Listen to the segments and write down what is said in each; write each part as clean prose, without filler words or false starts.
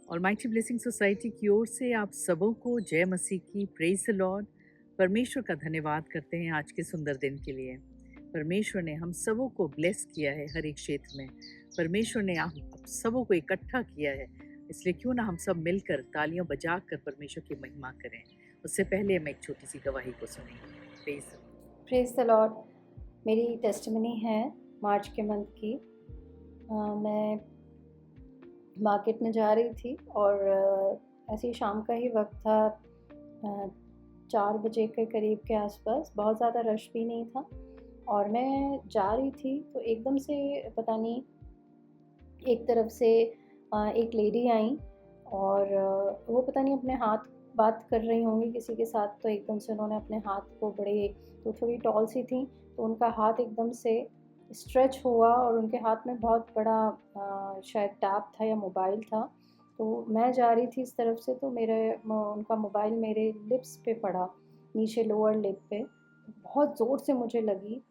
Almighty blessing society की ओर से आप सबों को जय मसीह की, प्रेज द लॉर्ड। परमेश्वर का धन्यवाद करते हैं आज के सुंदर दिन के लिए। परमेश्वर ने हम सबों को ब्लेस किया है हर एक क्षेत्र में। परमेश्वर ने आप सबों को इकट्ठा किया है, इसलिए क्यों ना हम सब मिलकर तालियां बजाकर परमेश्वर की महिमा करें। उससे पहले हम एक छोटी सी गवाही को सुनेंगे। Praise the Lord. Praise the Lord. मेरी टेस्टिमनी है मार्च के मंथ की। मैं मार्केट में जा रही थी और ऐसे ही शाम का ही वक्त था। 4 बजे के करीब के आसपास, बहुत ज़्यादा रश भी नहीं था और मैं जा रही थी तो एकदम से पता नहीं एक तरफ से एक लेडी आई और वो पता नहीं अपने हाथ बात कर रही होंगी किसी के साथ, तो एकदम से उन्होंने अपने हाथ को बड़े, तो थोड़ी टॉल सी थी, तो उनका हाथ एकदम से स्ट्रेच हुआ और उनके हाथ में बहुत बड़ा शायद टैब था या मोबाइल था। तो मैं जा रही थी इस तरफ से, तो उनका मोबाइल मेरे लिप्स पे पड़ा, नीचे लोअर लिप पे। बहुत ज़ोर से मुझे लगी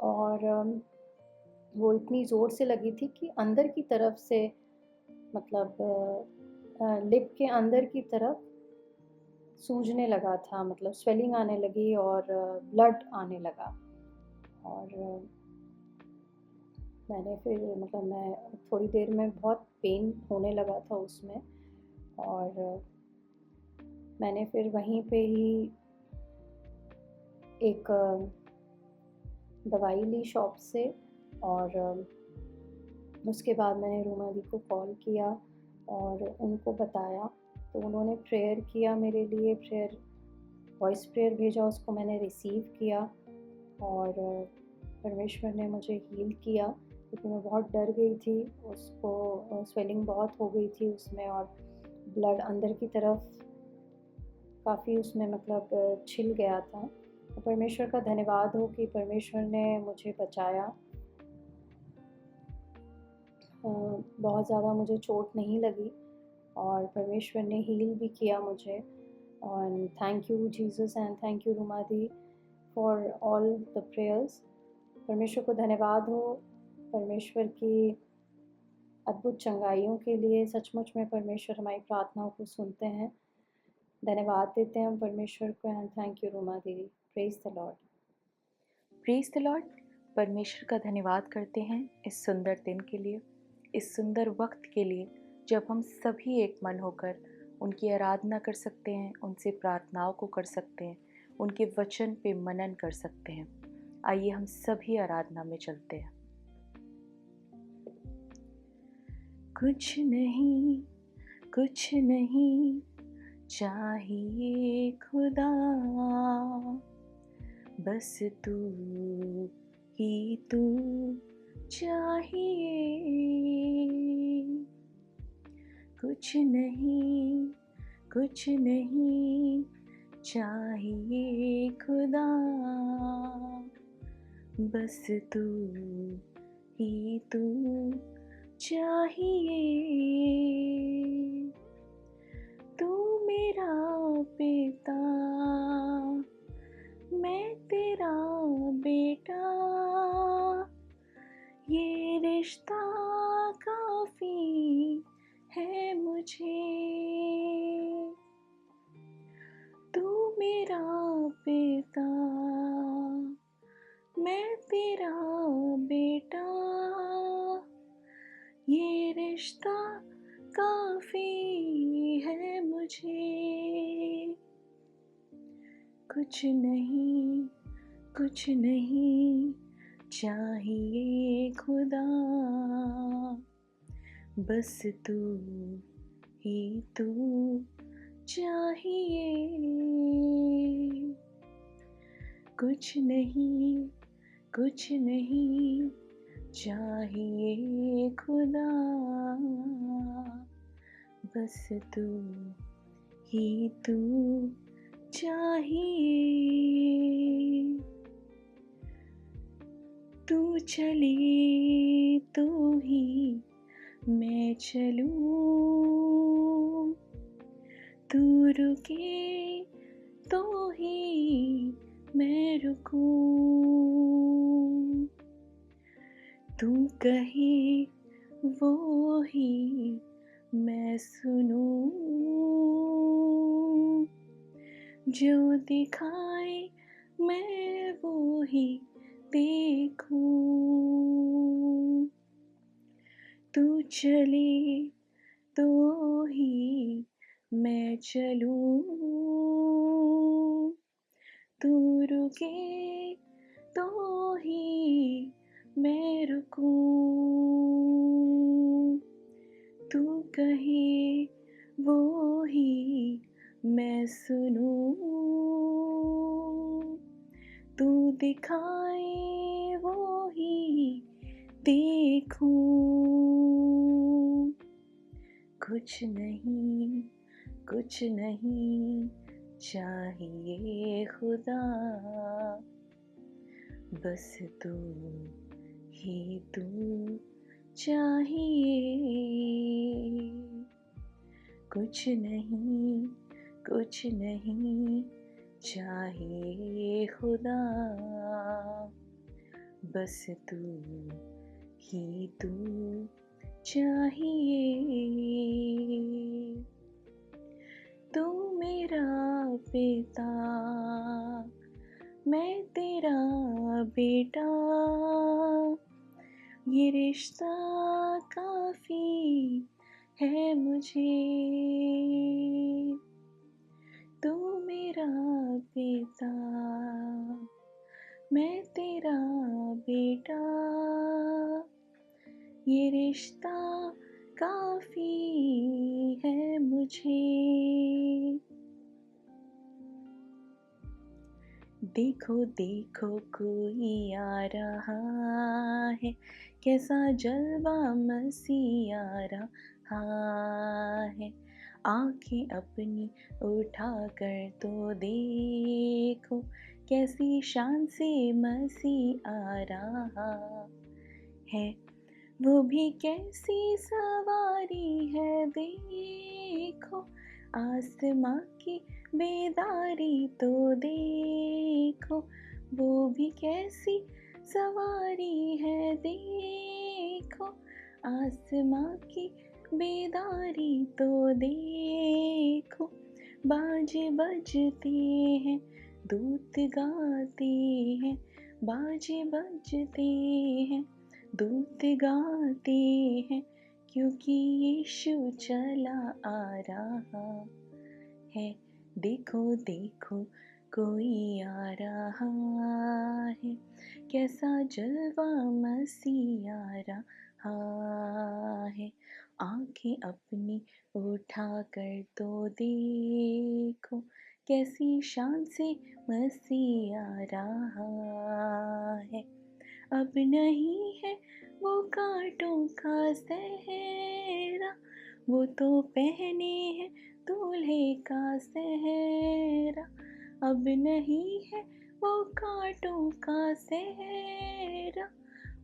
और वो इतनी ज़ोर से लगी थी कि अंदर की तरफ से, मतलब लिप के अंदर की तरफ सूजने लगा था, मतलब स्वेलिंग आने लगी और ब्लड आने लगा। और मैंने फिर, मतलब मैं थोड़ी देर में बहुत पेन होने लगा था उसमें, और मैंने फिर वहीं पे ही एक दवाई ली शॉप से, और उसके बाद मैंने रूमा दी को कॉल किया और उनको बताया, तो उन्होंने प्रेयर किया मेरे लिए, वॉइस प्रेयर भेजा, उसको मैंने रिसीव किया और परमेश्वर ने मुझे हील किया, क्योंकि मैं बहुत डर गई थी। उसको स्वेलिंग बहुत हो गई थी उसमें और ब्लड अंदर की तरफ काफ़ी उसमें, मतलब छिल गया था। तो परमेश्वर का धन्यवाद हो कि परमेश्वर ने मुझे बचाया। बहुत ज़्यादा मुझे चोट नहीं लगी और परमेश्वर ने हील भी किया मुझे। और thank you Jesus and thank you Ruma the for all the prayers. परमेश्वर को धन्यवाद हो, परमेश्वर की अद्भुत चंगाइयों के लिए। सचमुच में परमेश्वर हमारी प्रार्थनाओं को सुनते हैं। धन्यवाद देते हैं हम परमेश्वर को, एंड थैंक यू रूमा दीदी। Praise the Lord. Praise the Lord. परमेश्वर का धन्यवाद करते हैं इस सुंदर दिन के लिए, इस सुंदर वक्त के लिए, जब हम सभी एक मन होकर उनकी आराधना कर सकते हैं, उनसे प्रार्थनाओं को कर सकते हैं, उनके वचन पे मनन कर सकते हैं। आइए हम सभी आराधना में चलते हैं। कुछ नहीं चाहिए खुदा, बस तू ही तू चाहिए। कुछ नहीं चाहिए खुदा, बस तू ही तू चाहिए। तू मेरा पिता, मैं तेरा बेटा, ये रिश्ता काफी है मुझे। तू मेरा पिता, मैं तेरा बेटा, ये रिश्ता काफी है मुझे। कुछ नहीं चाहिए खुदा, बस तू ही तू चाहिए। कुछ नहीं चाहिए खुदा, बस तू ही तू चाहिए। तू चले तो ही मैं चलूं, तू रुके तो ही मैं रुकूं, तू कहे वो ही मैं सुनूं, जो दिखाए मैं वो ही देखूं, तू चले तो ही मैं चलूं, तू रुके तो ही मैं रुकूं, तू कहे वो ही मैं सुनूं, तू दिखाए वो ही देखूं, कुछ नहीं चाहिए खुदा, बस तू ही तू चाहिए, कुछ नहीं चाहिए खुदा, बस तू ही तू चाहिए, तू मेरा पिता, मैं तेरा बेटा, ये रिश्ता काफी है मुझे, तू मेरा पिता, मैं तेरा बेटा, ये रिश्ता काफी है मुझे, देखो देखो कोई आ रहा है, कैसा जलवा मसीह आ रहा है, आंखें अपनी उठा कर तो देखो, कैसी शान से मसीह आ रहा है, वो भी कैसी सवारी है देखो, आसमां की बेदारी तो देखो, वो भी कैसी सवारी है देखो, आसमां की बेदारी तो देखो, बाजे बजते हैं दूत गाते हैं, बाजे बजते हैं दूत गाते हैं, क्योंकि यीशु चला आ रहा है, देखो देखो कोई आ रहा है, कैसा जलवा मसीह आ रहा है, आंखें अपनी उठा कर तो देखो, कैसी शान से मसीह आ रहा है, अब नहीं है वो कांटों का सहरा, वो तो पहने हैं दूल्हे का सेहरा, अब नहीं है वो कांटों का सेहरा,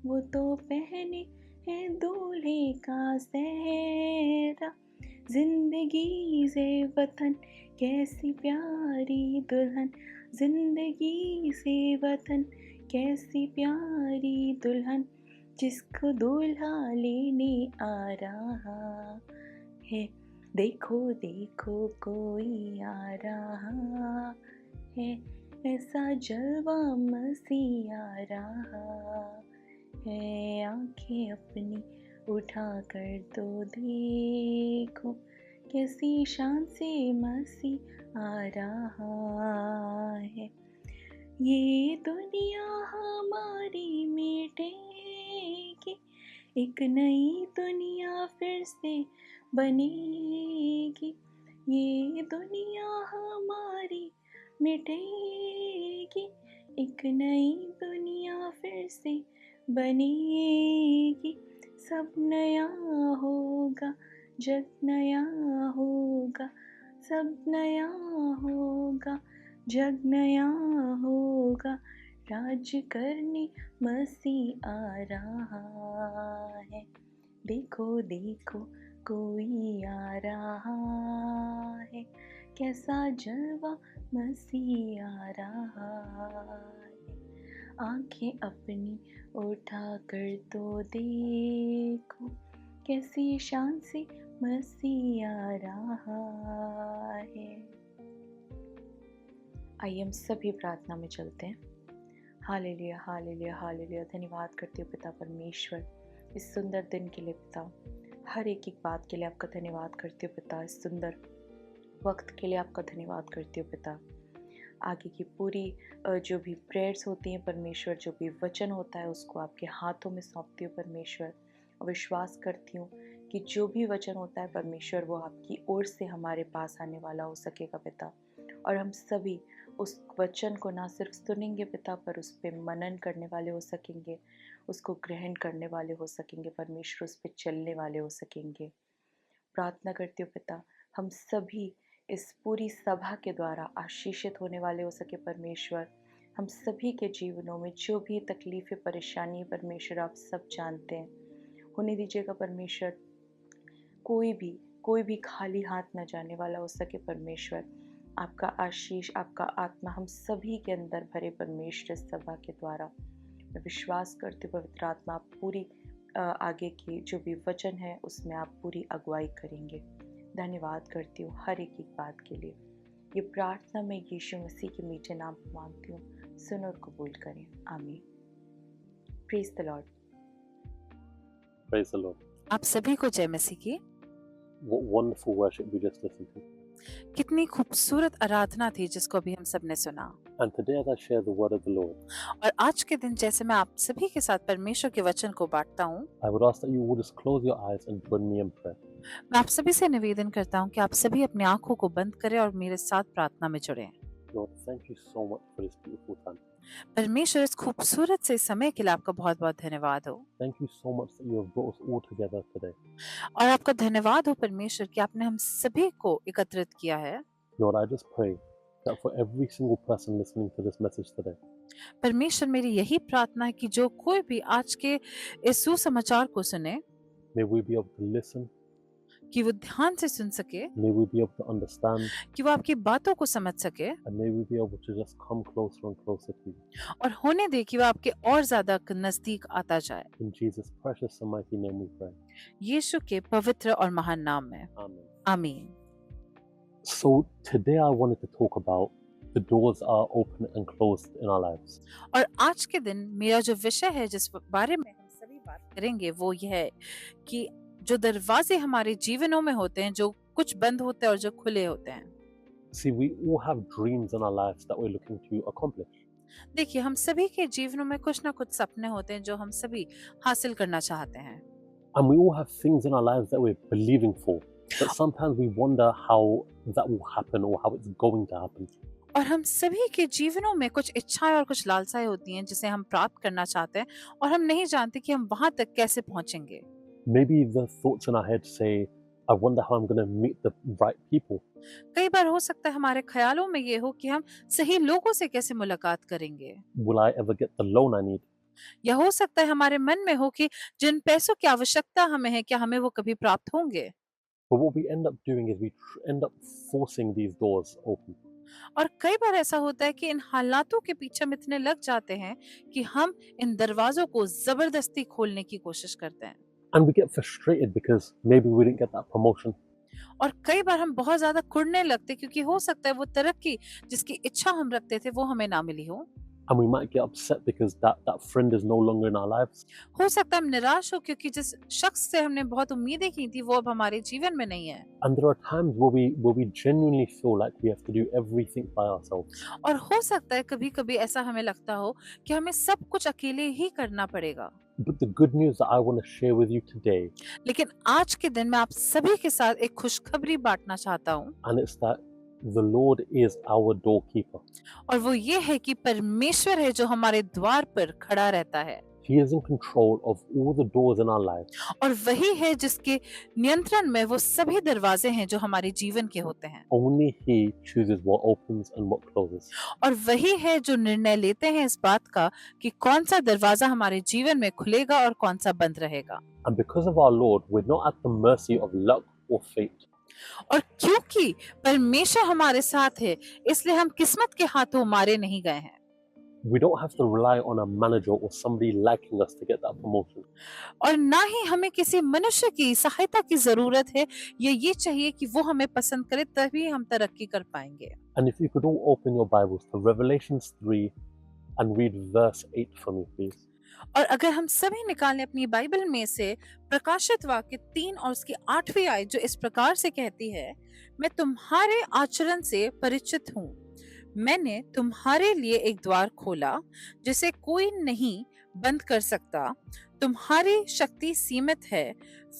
वो तो पहने हैं दूल्हे का सेहरा, जिंदगी से वतन कैसी प्यारी दुल्हन, जिंदगी से वतन कैसी प्यारी दुल्हन, जिसको दूल्हा लेने आ रहा है, देखो देखो कोई आ रहा है, ऐसा जलवा मसीह आ रहा है, आंखें अपनी उठा कर तो देखो, कैसी शान से मसीह आ रहा है, ये दुनिया हमारी मिटेगी, एक नई दुनिया फिर से बनेगी, ये दुनिया हमारी मिटेगी, एक नई दुनिया फिर से बनेगी, सब नया होगा, जग नया होगा, सब नया होगा, जग नया होगा, राज करने मसीह आ रहा है, देखो देखो कोई आ रहा है, कैसा जलवा मसीह आ रहा है, आंखें अपनी उठा कर तो देखो, कैसी शान से मसीह आ रहा है। आइए हम सभी प्रार्थना में चलते हैं। Hallelujah hallelujah hallelujah. धन्यवाद करती हूँ पिता परमेश्वर इस सुंदर दिन के लिए पिता, हर एक बात के लिए आपका धन्यवाद करती हूँ पिता, इस सुंदर वक्त के लिए आपका धन्यवाद करती हूँ पिता। आगे की पूरी जो भी प्रेयर्स होती हैं परमेश्वर, जो भी वचन होता है उसको आपके हाथों में सौंपती हूँ परमेश्वर, और विश्वास करती हूँ कि जो भी वचन होता है परमेश्वर वो आपकी ओर से हमारे पास आने वाला हो सकेगा पिता, और हम सभी उस वचन को ना सिर्फ सुनेंगे पिता पर उस पर मनन करने वाले हो सकेंगे, उसको ग्रहण करने वाले हो सकेंगे परमेश्वर, उस पर चलने वाले हो सकेंगे। प्रार्थना करती हूँ पिता हम सभी इस पूरी सभा के द्वारा आशीषित होने वाले हो सके परमेश्वर। हम सभी के जीवनों में जो भी तकलीफ़ें परेशानी परमेश्वर आप सब जानते हैं, होने दीजिएगा परमेश्वर। कोई भी खाली हाथ न जाने वाला हो सके परमेश्वर। आपका आशीष आपका आत्मा हम सभी के अंदर भरे परमेश्वर इस सभा के द्वारा। मैं विश्वास करती हूँ पवित्र आत्मा आप पूरी आगे की जो भी वचन है उसमें आप पूरी अगुवाई करेंगे। धन्यवाद करती हूँ हर एक बात के लिए। ये प्रार्थना मैं यीशु मसीह के मीठे नाम पर मांगती हूँ, सुन और कबूल करें, आमीन। Praise the Lord. Praise the Lord. आप सभी को जय मसीह की। What wonderful worship we just listened to. कितनी खूबसूरत आराधना थी जिसको अभी हम सब ने सुना। And today, as I share the word of the Lord, और आज के दिन जैसे मैं आप सभी के साथ परमेश्वर के वचन को बांटता हूँ, I would ask that you would just close your eyes and join me in prayer. मैं आप सभी से निवेदन करता हूँ कि आप सभी अपनी आंखों को बंद करें और मेरे साथ प्रार्थना में जुड़ें। Lord, thank you so much for this beautiful time. परमेश्वर इस खूबसूरत से समय के लिए आपका बहुत बहुत धन्यवाद हो, Thank you so much that you have brought us all together today. और आपका धन्यवाद हो परमेश्वर कि आपने हम सभी को एकत्रित किया है। Lord, I just pray that for every single person listening to this message today, परमेश्वर मेरी यही प्रार्थना है कि जो कोई भी आज के इस सुसमाचार को सुने, may we be able to listen, कि वो ध्यान से सुन सके, may we be able to understand, कि वो आपकी बातों को समझ सके, and may we be able to just come closer and closer to you. और होने दे कि वो आपके और ज्यादा नजदीक आता जाए। In Jesus' precious and mighty name we pray. यीशु के पवित्र और महान नाम में, Amen. आमीन। So today I wanted to talk about the doors are open and closed in our lives. और आज के दिन मेरा जो विषय है जिस बारे में हम सभी बात करेंगे वो यह है कि जो दरवाजे हमारे जीवनों में होते हैं, जो कुछ बंद होते हैं और जो खुले होते हैं। See, we all have dreams in our lives that we're looking to accomplish. देखिए, हम सभी के जीवनों में कुछ ना कुछ सपने होते हैं जो हम सभी हासिल करना चाहते हैं, And we all have things in our lives that we're believing for. But sometimes we wonder how that will happen or how it's going to happen. और हम सभी के जीवनों में कुछ इच्छाएं और कुछ लालसाएं होती हैं जिसे हम प्राप्त करना चाहते हैं, और हम नहीं जानते कि हम वहां तक कैसे पहुंचेंगे। Maybe the thoughts in our head say, I wonder how I'm going to meet the right people. कई बार हो सकता है हमारे ख्यालों में ये हो कि हम सही लोगों से कैसे मुलाकात करेंगे, Will I ever get the loan I need? या हो सकता है हमारे मन में हो कि जिन पैसों की आवश्यकता हमें है क्या हमें वो कभी प्राप्त होंगे। But what we end up doing is we end up forcing these doors open. और कई बार ऐसा होता है कि इन हालातों के पीछे हम इतने लग जाते हैं कि हम इन दरवाजों को जबरदस्ती खोलने की कोशिश करते हैं, And we get frustrated because maybe we didn't get that promotion. और कई बार हम बहुत ज्यादा कुढ़ने लगते क्योंकि हो सकता है वो तरक्की जिसकी इच्छा हम रखते थे वो हमें ना मिली हो। And we might get upset because that friend is no longer in our lives. हो सकता है हम निराश हो क्योंकि जिस शख्स से हमने बहुत उम्मीदें की थी वो अब हमारे जीवन में नहीं है। And there are times where we genuinely feel like we have to do everything by ourselves. और हो सकता है कभी कभी ऐसा हमें लगता हो कि हमें सब कुछ अकेले ही करना पड़ेगा। But the good news that I want to share with you today, लेकिन आज के दिन मैं आप सभी के साथ एक खुशखबरी बांटना चाहता हूँ, and it's that the Lord is our doorkeeper. और वो ये है कि परमेश्वर है जो हमारे द्वार पर खड़ा रहता है, He is in control of all the doors in our lives. और वही है जिसके नियंत्रण में वो सभी दरवाजे हैं जो हमारे जीवन के होते हैं, Only He chooses what opens and what closes. और वही है जो निर्णय लेते हैं इस बात का कि कौन सा दरवाजा हमारे जीवन में खुलेगा और कौन सा बंद रहेगा। And because of our Lord, we're not at the mercy of luck or fate. और क्योंकि परमेश्वर हमारे साथ है इसलिए हम किस्मत के हाथों मारे नहीं गए हैं। We don't have to rely on a manager or somebody liking us to get that promotion. और ना ही हमें किसी मनुष्य की सहायता की जरूरत है, ये चाहिए कि वो हमें पसंद करे तभी हम तरक्की कर पाएंगे। And if you could all open your Bibles to Revelations 3 and read verse 8 for me, please. और अगर हम सभी निकालें अपनी बाइबल में से प्रकाशित वाक्य 3 और उसकी 8वीं आयत जो इस प्रकार से कहती है, मैं तुम्हारे आचरण से परिचित हूँ, मैंने तुम्हारे लिए एक द्वार खोला जिसे कोई नहीं बंद कर सकता, तुम्हारी शक्ति सीमित है,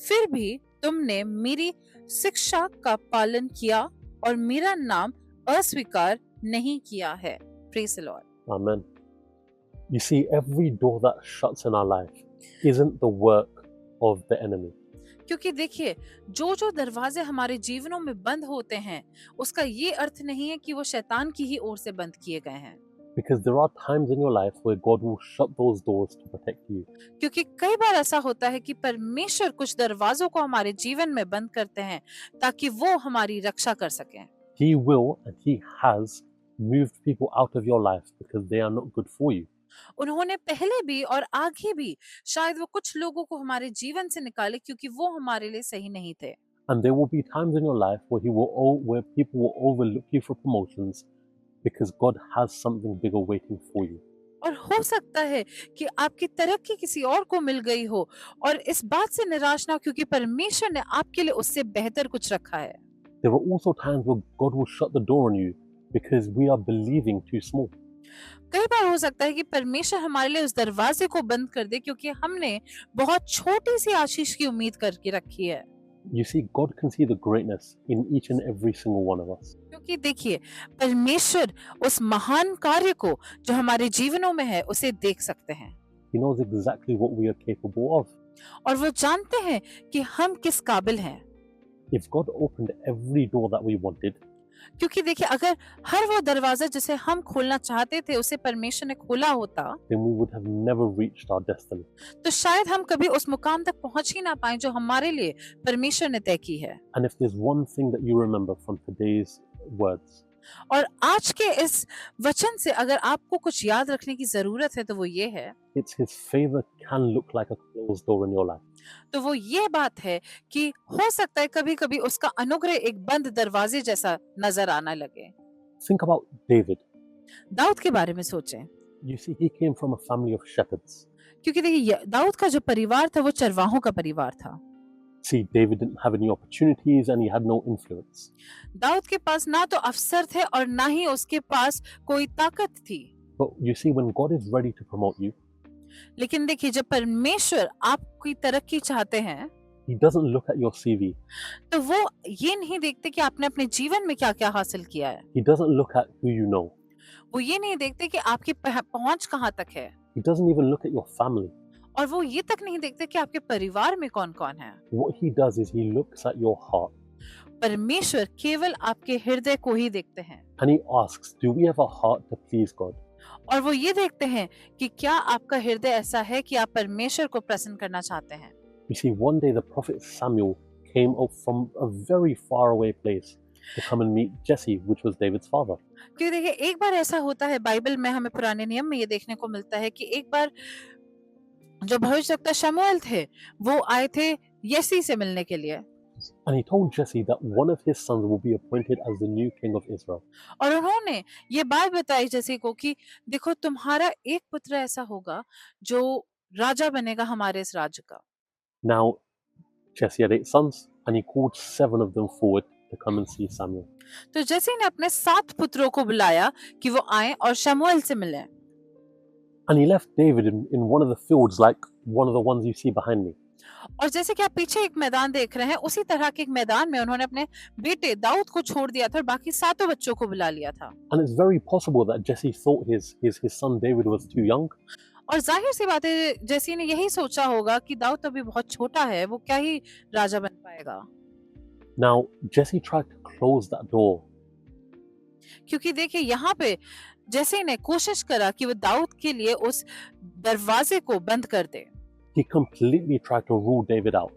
फिर भी तुमने मेरी शिक्षा का पालन किया और मेरा नाम अस्वीकार नहीं किया है। Praise the Lord. Amen. You see, every door that shuts in our life isn't the work of the enemy. क्योंकि देखिए, जो दरवाजे हमारे जीवनों में बंद होते हैं, उसका ये अर्थ नहीं है कि वो शैतान की ही ओर से बंद किए गए हैं। Because there are times in your life where God will shut those doors to protect you. क्योंकि कई बार ऐसा होता है कि परमेश्वर कुछ दरवाजों को हमारे जीवन में बंद करते हैं ताकि वो हमारी रक्षा कर सकें। He will and He has moved people out of your life because they are not good for you. उन्होंने पहले भी और आगे भी शायद वो कुछ लोगों को हमारे जीवन से निकाले क्योंकि वो हमारे लिए सही नहीं थे। And there will be times in your life where people will overlook you for promotions because God has something bigger waiting for you. और हो सकता है कि आपकी तरक्की किसी और को मिल गई हो और इस बात से निराश ना हो क्योंकि परमेश्वर ने आपके लिए उससे बेहतर कुछ रखा है। There are also times where God will shut the door on you because we are believing too small. कई बार हो सकता है कि परमेश्वर हमारे लिए उस दरवाजे को बंद कर दे क्योंकि हमने बहुत छोटी सी आशीष की उम्मीद करके रखी है। You see, God can see the greatness in each and every single one of us. क्योंकि देखिए, परमेश्वर उस महान कार्य को जो हमारे जीवनों में है उसे देख सकते हैं। He knows exactly what we are capable of. और वो जानते हैं कि हम किस काबिल हैं। If God opened every door that we wanted, क्योंकि देखिए, अगर हर वो दरवाजा जिसे हम खोलना चाहते थे उसे परमेश्वर ने खोला होता then we would have never reached our destiny. तो शायद हम कभी उस मुकाम तक पहुंच ही ना पाए जो हमारे लिए परमेश्वर ने तय की है। And if there's one thing that you remember from today's words, और आज के इस वचन से अगर आपको कुछ याद रखने की जरूरत है तो वो ये है, it's His favor can look like a closed door in your life. तो वो ये बात है कि हो सकता है कभी कभी उसका अनुग्रह एक बंद दरवाजे जैसा नजर आने लगे। Think about David. दाऊद के बारे में सोचें, You see, he came from a family of shepherds. क्योंकि देखिए दाऊद का जो परिवार था वो चरवाहों का परिवार था। See, David didn't have any opportunities and he had no influence. Dawood के पास ना तो अवसर थे और ना ही उसके पास कोई ताकत थी। But you see, when God is ready to promote you, लेकिन देखिए, जब परमेश्वर आपकी तरक्की चाहते हैं He doesn't look at your CV. तो वो ये नहीं देखते कि आपने अपने जीवन में क्या क्या हासिल किया है। He doesn't look at who you know. वो ये नहीं देखते कि आपकी पहुंच कहाँ तक है। He doesn't even look at your family. और वो ये तक नहीं देखते कि आपके परिवार में कौन कौन है। What He does is He looks at your heart परमेश्वर केवल आपके हृदय को ही देखते हैं and He asks, do we have a heart to please God? और वो ये देखते हैं कि क्या आपका हृदय ऐसा है कि आप परमेश्वर को प्रसन्न करना चाहते हैं। You see, one day the prophet Samuel came up from a very far away place to come and meet Jesse, which was David's father. क्योंकि देखिए, एक बार ऐसा होता है बाइबल में, हमें पुराने नियम में ये देखने को मिलता है कि एक बार जो भविष्यवक्ता शमूएल थे वो आए थे यसी से मिलने के लिए And he told Jesse that one of his sons will be appointed as the new king of Israel. और उन्होंने ये बात बताई जैसे को कि देखो, तुम्हारा एक पुत्र ऐसा होगा जो राजा बनेगा हमारे इस राज्य का। Now, Jesse had 8 sons, and he called 7 of them forward to come and see Samuel. तो जैसे ने अपने 7 पुत्रों को बुलाया कि वो आए और शमूएल से मिलें। And he left David in one of the fields, like one of the ones you see behind me. और जैसे कि आप पीछे एक मैदान देख रहे हैं, उसी तरह के एक मैदान में उन्होंने अपने बेटे दाऊद को छोड़ दिया था और बाकी 7 बच्चों को बुला लिया था। And it's very possible that Jesse thought his son David was too young. और जाहिर सी बात है, जैसी ने यही सोचा होगा कि दाऊद अभी बहुत छोटा है, वो क्या ही राजा बन पाएगा। Now, Jesse tried to close that door, क्योंकि देखिए, यहाँ पे जैसे ने कोशिश करा कि वो दाऊद के लिए उस दरवाजे को बंद कर दे he completely tried to rule David out.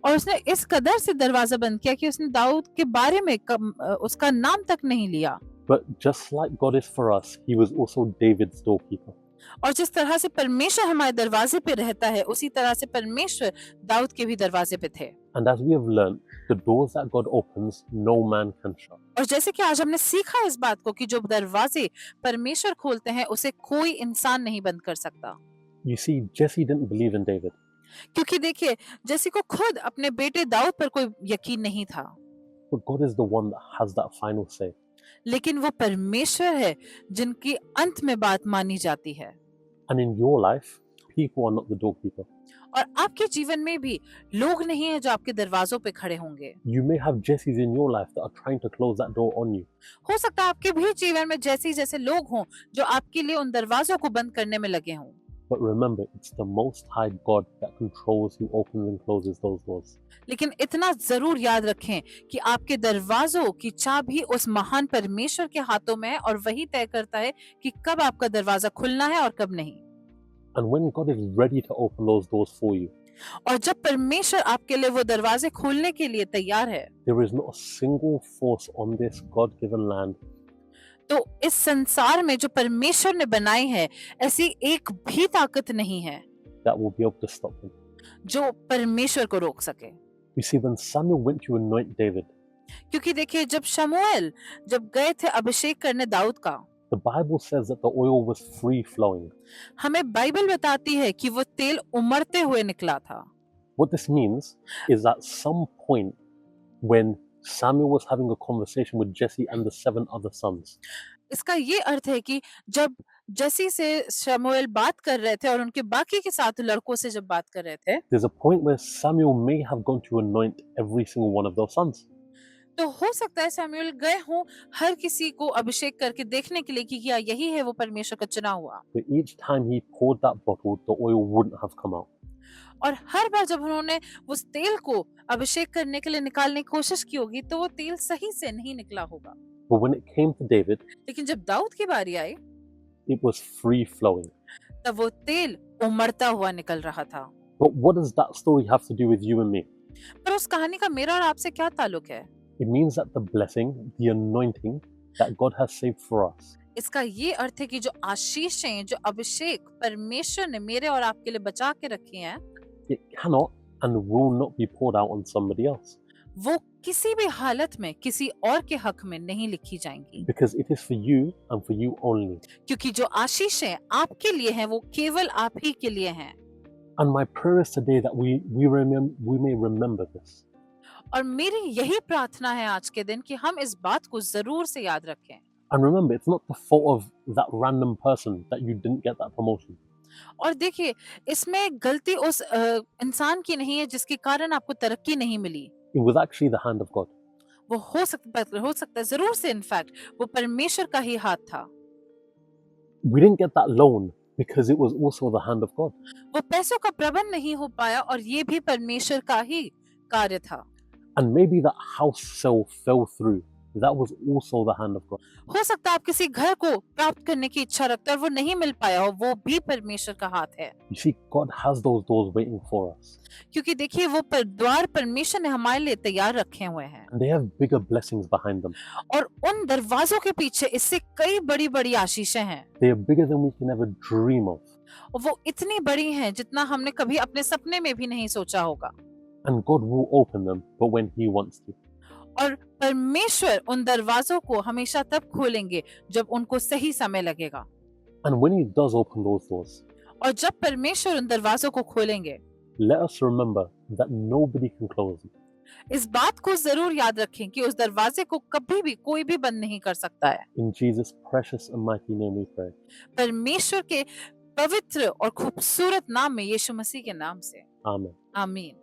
और उसने इस कदर से दरवाजा बंद किया कि उसने दाऊद के बारे में उसका नाम तक नहीं लिया। But just like God is for us, he was also David's doorkeeper. और जिस तरह से परमेश्वर हमारे दरवाजे पे रहता है, उसी तरह से परमेश्वर दाऊद के भी दरवाजे पे थे। And as we have learned, the doors that God opens, no man can shut. और जैसे कि आज हमने सीखा इस बात को कि जो दरवाजे परमेश्वर खोलते हैं उसे कोई इंसान नहीं बंद कर सकता। You see, Jesse didn't believe in David. क्योंकि देखिए, जैसे को खुद अपने बेटे दाऊद पर कोई यकीन नहीं था, But God is the one that has that final say. लेकिन वो परमेश्वर है जिनकी अंत में बात मानी जाती है। And in your life, people are not the doorkeeper. और आपके जीवन में भी लोग नहीं है जो आपके दरवाजों पे खड़े होंगे। You may have Jessies in your life that are trying to close that door on you. हो सकता है आपके भी जीवन में जैसे लोग हों जो आपके लिए उन दरवाजों को बंद करने में लगे हों। But remember, it's the Most High God that controls who opens and closes those doors. लेकिन इतना जरूर याद रखें कि आपके दरवाजों की चाबी उस महान परमेश्वर के हाथों में है और वही तय करता है कि कब आपका दरवाजा खुलना है और कब नहीं। And when God is ready to open those doors for you, और जब परमेश्वर आपके लिए वो दरवाजे खोलने के लिए तैयार है, there is not a single force on this God-given land तो इस संसार में जो परमेश्वर ने बनाई है, ऐसी एक भी ताकत नहीं है that will be able to stop him. जो परमेश्वर को रोक सके। You see, when Samuel went to anoint David, क्योंकि देखिए, जब शमूएल गए थे अभिषेक करने दाऊद का, the Bible says that the oil was free flowing. हमें बाइबल बताती है कि वो तेल उमड़ते हुए निकला था। What this means is at some point when Samuel was having a conversation with Jesse and the 7 other sons, इसका ये अर्थ है कि जब जसी से शमूएल बात कर रहे थे और उनके बाकी के 7 लड़कों से जब बात कर रहे थे, there's a point where Samuel may have gone to anoint every single one of those sons. तो हो सकता है शमूएल गए हों हर किसी को अभिषेक करके देखने के लिए कि क्या यही है वो परमेश्वर का चुना हुआ। But each time he poured that bottle, the oil wouldn't have come out. और हर बार जब उन्होंने उस तेल को अभिषेक करने के लिए निकालने की कोशिश की होगी तो वो तेल सही से नहीं निकला होगा। But when it came to David, लेकिन जब दाऊद की बारी आई, it was free flowing. तब वो तेल उमड़ता हुआ निकल रहा था। But what does that story have to do with you and me? पर उस कहानी का मेरा और आपसे क्या ताल्लुक है? It means that the blessing, the anointing that God has saved for us, इसका ये अर्थ है कि जो आशीषें, जो अभिषेक परमेश्वर ने मेरे और आपके लिए बचा के रखी हैं, it cannot and will not be poured out on somebody else. वो किसी भी हालत में किसी और के हक में नहीं लिखी जाएंगी, Because it is for you and for you only. क्योंकि जो आशीषें आपके लिए हैं वो केवल आप ही के लिए हैं। And my prayer is today that we may remember this. और मेरी यही प्रार्थना है आज के दिन कि हम इस बात को जरूर से याद रखें। And remember, it's not the fault of that random person that you didn't get that promotion. और देखिए, इसमें गलती उस इंसान की नहीं है जिसके कारण आपको तरक्की नहीं मिली। It was actually the hand of God. वो हो सकता है जरूर से, इनफैक्ट वो परमेश्वर का ही हाथ था। We didn't get that loan because it was also the hand of God. वो पैसों का प्रबंध नहीं हो पाया और ये भी परमेश्वर का ही कार्य था। And maybe that house sale fell through. That was also the hand of God. हो सकता है आप किसी घर को प्राप्त करने की इच्छा रखते हैं और वो नहीं मिल पाया हो, वो भी परमेश्वर का हाथ है। You see, God has those doors waiting for us. क्योंकि देखिए, वो द्वार परमेश्वर ने हमारे लिए तैयार रखे हुए हैं And they have bigger blessings behind them. और उन दरवाजों के पीछे इससे कई बड़ी बड़ी आशीषें हैं They are bigger than we can ever dream of. और वो इतनी बड़ी हैं जितना हमने कभी अपने सपने में भी नहीं सोचा होगा। And God will open them, but when He wants to. और परमेश्वर उन दरवाजों को हमेशा तब खोलेंगे जब उनको सही समय लगेगा। And when He does open those doors, और जब परमेश्वर उन दरवाजों को खोलेंगे, let us remember that nobody can close them. इस बात को जरूर याद रखें कि उस दरवाजे को कभी भी कोई भी बंद नहीं कर सकता है। In Jesus' precious and mighty name we pray. परमेश्वर के पवित्र और खूबसूरत नाम में, यीशु मसीह के नाम से, Amen. आमीन।